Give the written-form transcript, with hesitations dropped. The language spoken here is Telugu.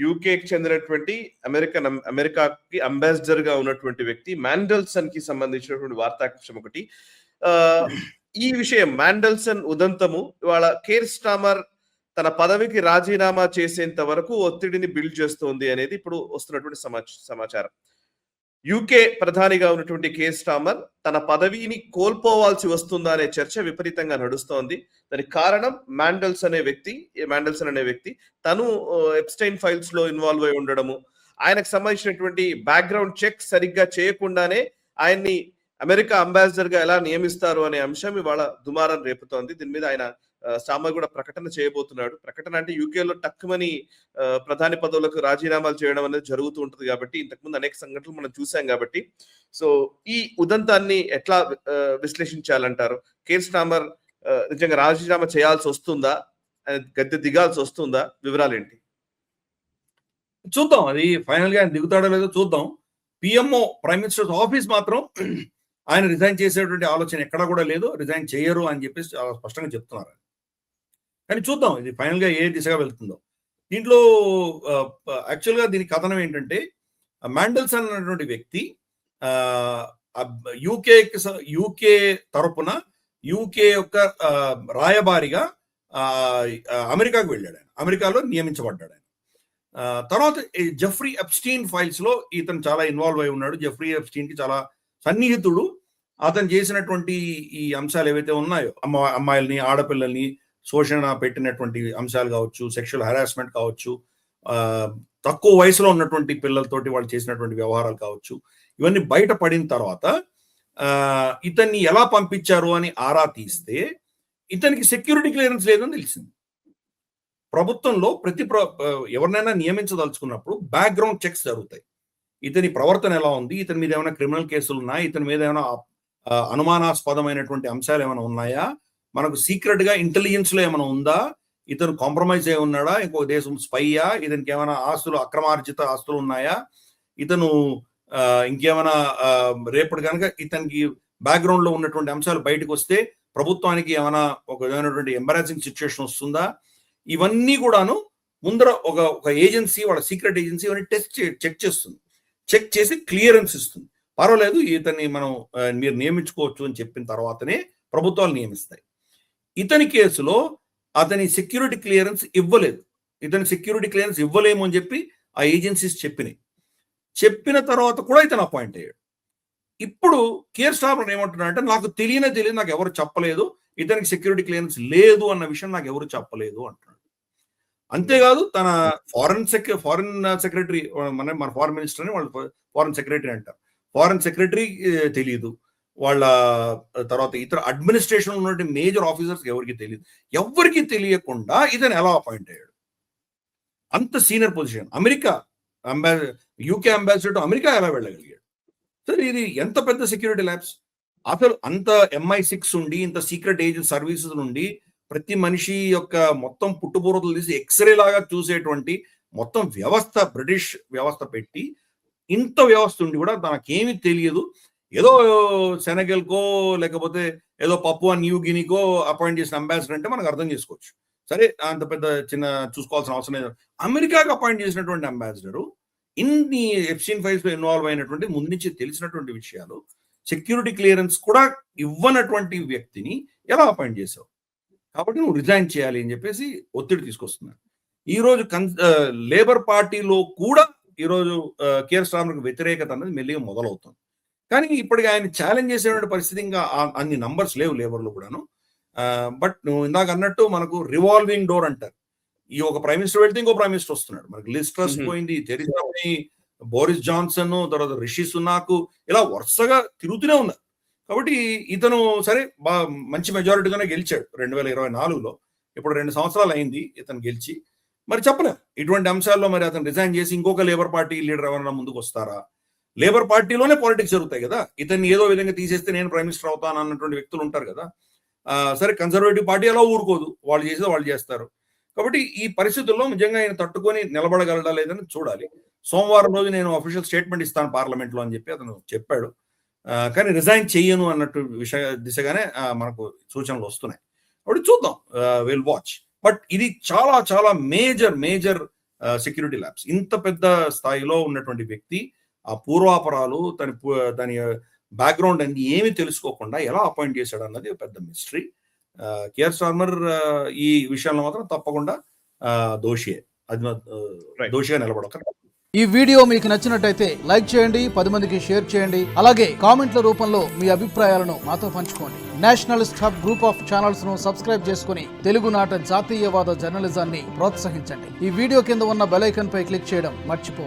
యూకేకి చెందినటువంటి అమెరికాకి అంబాసిడర్ గా ఉన్నటువంటి వ్యక్తి మాండెల్సన్ కి సంబంధించినటువంటి వార్తాంశం ఒకటి. ఈ విషయం మాండెల్సన్ ఉదంతము ఇవాళ కేర్ స్టార్మర్ తన పదవికి రాజీనామా చేసేంత వరకు ఒత్తిడిని బిల్డ్ చేస్తోంది అనేది ఇప్పుడు వస్తున్నటువంటి సమాచారం. యూకే ప్రధానిగా ఉన్నటువంటి కేర్ స్టార్మర్ తన పదవిని కోల్పోవాల్సి వస్తుందా అనే చర్చ విపరీతంగా నడుస్తోంది. దానికి కారణం మాండెల్సన్ అనే వ్యక్తి తను ఎప్స్టైన్ ఫైల్స్ లో ఇన్వాల్వ్ అయి ఉండడము, ఆయనకు సంబంధించినటువంటి బ్యాక్గ్రౌండ్ చెక్ సరిగ్గా చేయకుండానే ఆయన్ని అమెరికా అంబాసిడర్ గా ఎలా నియమిస్తారు అనే అంశం ఇవాళ దుమారం రేపుతోంది. దీని మీద ఆయన స్టార్మర్ కూడా ప్రకటన చేయబోతున్నాడు. ప్రకటన అంటే యూకేలో టక్కుమని ప్రధాని పదవులకు రాజీనామాలు చేయడం అనేది జరుగుతూ ఉంటుంది కాబట్టి, ఇంతకుముందు అనేక సంఘటనలు మనం చూసాం కాబట్టి, సో ఈ ఉదంతాన్ని ఎట్లా విశ్లేషించాలంటారు? కేర్ స్టార్మర్ నిజంగా రాజీనామా చేయాల్సి వస్తుందా, గద్దె దిగాల్సి వస్తుందా? వివరాలు ఏంటి? చూద్దాం, అది ఫైనల్ గా ఆయన దిగుతాడో లేదో చూద్దాం. పిఎంఓ ప్రైమ్ మినిస్టర్ ఆఫీస్ మాత్రం ఆయన రిజైన్ చేసేటువంటి ఆలోచన ఎక్కడా కూడా లేదు, రిజైన్ చేయరు అని చెప్పేసి చాలా స్పష్టంగా చెప్తున్నారు. కానీ చూద్దాం ఇది ఫైనల్ గా ఏ దిశగా వెళ్తుందో. దీంట్లో యాక్చువల్గా దీని కథనం ఏంటంటే, మాండెల్సన్ అనేటువంటి వ్యక్తి యూకే తరపున యూకే యొక్క రాయబారిగా అమెరికాకు వెళ్ళాడు. ఆయన అమెరికాలో నియమించబడ్డాడు. ఆయన తర్వాత జెఫ్రీ ఎప్స్టీన్ ఫైల్స్ లో ఇతను చాలా ఇన్వాల్వ్ అయి ఉన్నాడు. జెఫ్రీ ఎప్స్టీన్ కి చాలా సన్నిహితుడు. అతను చేసినటువంటి ఈ అంశాలు ఏవైతే ఉన్నాయో, అమ్మాయిల్ని ఆడపిల్లల్ని శోషణ పెట్టినటువంటి అంశాలు కావచ్చు, సెక్షువల్ హెరాస్మెంట్ కావచ్చు, తక్కువ వయసులో ఉన్నటువంటి పిల్లలతోటి వాళ్ళు చేసినటువంటి వ్యవహారాలు కావచ్చు, ఇవన్నీ బయట పడిన తర్వాత ఇతన్ని ఎలా పంపించారు అని ఆరా తీస్తే ఇతనికి సెక్యూరిటీ క్లియరెన్స్ లేదని తెలిసింది. ప్రభుత్వంలో ఎవరినైనా నియమించదలుచుకున్నప్పుడు బ్యాక్గ్రౌండ్ చెక్స్ జరుగుతాయి. ఇతని ప్రవర్తన ఎలా ఉంది, ఇతని మీద ఏమైనా క్రిమినల్ కేసులు ఉన్నాయా, ఇతని మీద ఏమైనా అనుమానాస్పదమైనటువంటి అంశాలు ఏమైనా ఉన్నాయా, మనకు సీక్రెట్ గా ఇంటెలిజెన్స్ లో ఏమైనా ఉందా, ఇతను కాంప్రమైజ్ అయి ఉన్నాడా, ఇంకో దేశం స్పైయా, ఇతనికి ఏమైనా ఆస్తులు అక్రమార్జిత ఆస్తులు ఉన్నాయా, ఇతను ఇంకేమైనా రేపటి కనుక ఇతనికి బ్యాక్గ్రౌండ్ లో ఉన్నటువంటి అంశాలు బయటకు వస్తే ప్రభుత్వానికి ఏమైనా ఒక విధమైనటువంటి ఎంబరాసింగ్ సిచ్యువేషన్ వస్తుందా, ఇవన్నీ కూడాను ముందర ఒక ఏజెన్సీ, వాళ్ళ సీక్రెట్ ఏజెన్సీ ఇవన్నీ చెక్ చేస్తుంది. చెక్ చేసి క్లియరెన్స్ ఇస్తుంది. పర్వాలేదు ఇతన్ని మనం మీరు నియమించుకోవచ్చు అని చెప్పిన తర్వాతనే ప్రభుత్వాలు నియమిస్తాయి. ఇతని కేసులో అతని సెక్యూరిటీ క్లియరెన్స్ ఇవ్వలేదు. ఇతని సెక్యూరిటీ క్లియరెన్స్ ఇవ్వలేము అని చెప్పి ఆ ఏజెన్సీస్ చెప్పిన తర్వాత కూడా ఇతను అపాయింట్ అయ్యాడు. ఇప్పుడు కేర్ స్టార్మర్ ఏమంటున్నా అంటే, నాకు తెలియదు, నాకు ఎవరు చెప్పలేదు, ఇతనికి సెక్యూరిటీ క్లియరెన్స్ లేదు అన్న విషయం నాకు ఎవరు చెప్పలేదు అంటున్నాడు. అంతేకాదు తన ఫారెన్ సెక్రటరీ, మన ఫారెన్ మినిస్టర్ అని వాళ్ళు ఫారెన్ సెక్రటరీ అంటారు, ఫారెన్ సెక్రటరీ తెలియదు, వాళ్ళ తర్వాత ఇతర అడ్మినిస్ట్రేషన్ ఉన్నటువంటి మేజర్ ఆఫీసర్స్ ఎవరికి తెలియదు. ఎవరికి తెలియకుండా ఇతను ఎలా అపాయింట్ అయ్యాడు? అంత senior position. UK ambassador America ఎలా వెళ్ళగలిగాడు? సరే, ఇది ఎంత పెద్ద సెక్యూరిటీ ల్యాబ్స్. అసలు అంత MI6 ఉండి, ఇంత సీక్రెట్ ఏజెంట్ సర్వీసెస్ నుండి ప్రతి మనిషి యొక్క మొత్తం పుట్టుబూరతలు తీసి ఎక్స్రే లాగా చూసేటువంటి మొత్తం వ్యవస్థ, బ్రిటిష్ వ్యవస్థ పెట్టి, ఇంత వ్యవస్థ ఉండి కూడా తనకేమీ తెలియదు. ఏదో సెనగల్కో లేకపోతే ఏదో పప్పువా న్యూ గినీకో అపాయింట్ చేసిన అంబాసిడర్ అంటే మనకు అర్థం చేసుకోవచ్చు. సరే, అంత పెద్ద చిన్న చూసుకోవాల్సిన అవసరం లేదు. అమెరికాకు అపాయింట్ చేసినటువంటి అంబాసిడరు ఇన్ని ఎప్స్టీన్ ఫైల్స్ లో ఇన్వాల్వ్ అయినటువంటి ముందు నుంచి తెలిసినటువంటి విషయాలు, సెక్యూరిటీ క్లియరెన్స్ కూడా ఇవ్వనటువంటి వ్యక్తిని ఎలా అపాయింట్ చేసావు? కాబట్టి నువ్వు రిజైన్ చేయాలి అని చెప్పేసి ఒత్తిడి తీసుకొస్తున్నారు. ఈరోజు లేబర్ పార్టీలో కూడా ఈరోజు కేర్ స్టార్మర్కి వ్యతిరేకత అనేది మెల్లిగా మొదలవుతుంది. కానీ ఇప్పటికి ఆయన ఛాలెంజ్ చేసేటువంటి పరిస్థితి ఇంకా అన్ని నంబర్స్ లేవు లేబర్లో కూడాను. బట్ నువ్వు ఇందాక అన్నట్టు మనకు రివాల్వింగ్ డోర్ అంటారు. ఈ ఒక ప్రైమ్ మినిస్టర్ వెళ్తే ఇంకో ప్రైమ్ మినిస్టర్ వస్తున్నాడు. మనకి లిజ్ ట్రస్ పోయింది, థెరెసా మే, బోరిస్ జాన్సన్, తర్వాత రిషి సునాక్, ఇలా వరుసగా తిరుగుతూనే ఉన్నారు. కాబట్టి ఇతను సరే మంచి మెజారిటీగానే గెలిచాడు 2024లో. ఇప్పుడు 2 సంవత్సరాలు అయింది ఇతను గెలిచి. మరి చెప్పలేం ఇటువంటి అంశాల్లో మరి అతను రిజైన్ చేసి ఇంకొక లేబర్ పార్టీ లీడర్ ఎవరైనా ముందుకు వస్తారా? లేబర్ పార్టీలోనే పాలిటిక్స్ జరుగుతాయి కదా. ఇతన్ని ఏదో విధంగా తీసేస్తే నేను ప్రైమ్ మినిస్టర్ అవుతాను అన్నటువంటి వ్యక్తులు ఉంటారు కదా. సరే, కన్సర్వేటివ్ పార్టీ అలా ఊరుకోదు, వాళ్ళు చేసేది వాళ్ళు చేస్తారు. కాబట్టి ఈ పరిస్థితుల్లో నిజంగా ఆయన తట్టుకొని నిలబడగలడా లేదని చూడాలి. సోమవారం రోజు నేను అఫీషియల్ స్టేట్మెంట్ ఇస్తాను పార్లమెంట్లో అని చెప్పి అతను చెప్పాడు. కానీ రిజైన్ చెయ్యను అన్నట్టు దిశగానే మనకు సూచనలు వస్తున్నాయి. కాబట్టి చూద్దాం, విల్ వాచ్. బట్ ఇది చాలా చాలా మేజర్ సెక్యూరిటీ ల్యాబ్స్. ఇంత పెద్ద స్థాయిలో ఉన్నటువంటి వ్యక్తి ఆ పూర్వాపరాలు దాని బ్యాక్గ్రౌండ్ అనేది ఏమి తెలుసుకోకుండా ఎలా అపాయింట్ చేశాడు అన్నది పెద్ద మిస్టరీ. కేఆర్ స్టార్మర్ ఈ విషయంలో మాత్రం తప్పకుండా దోషియే. అది దోషిగా నిలబడక. ఈ వీడియో మీకు నచ్చినట్టయితే లైక్ చేయండి, 10 మందికి షేర్ చేయండి. అలాగే కామెంట్ల రూపంలో మీ అభిప్రాయాలను మాతో పంచుకోండి. Nationalist hub group of channels ను సబ్స్క్రైబ్ చేసుకుని తెలుగునాట జాతీయవాద జర్నలిజాన్ని ప్రోత్సహించండి. ఈ వీడియో కింద ఉన్న బెల్ ఐకాన్ పై క్లిక్ చేయడం మర్చిపోవద్దు.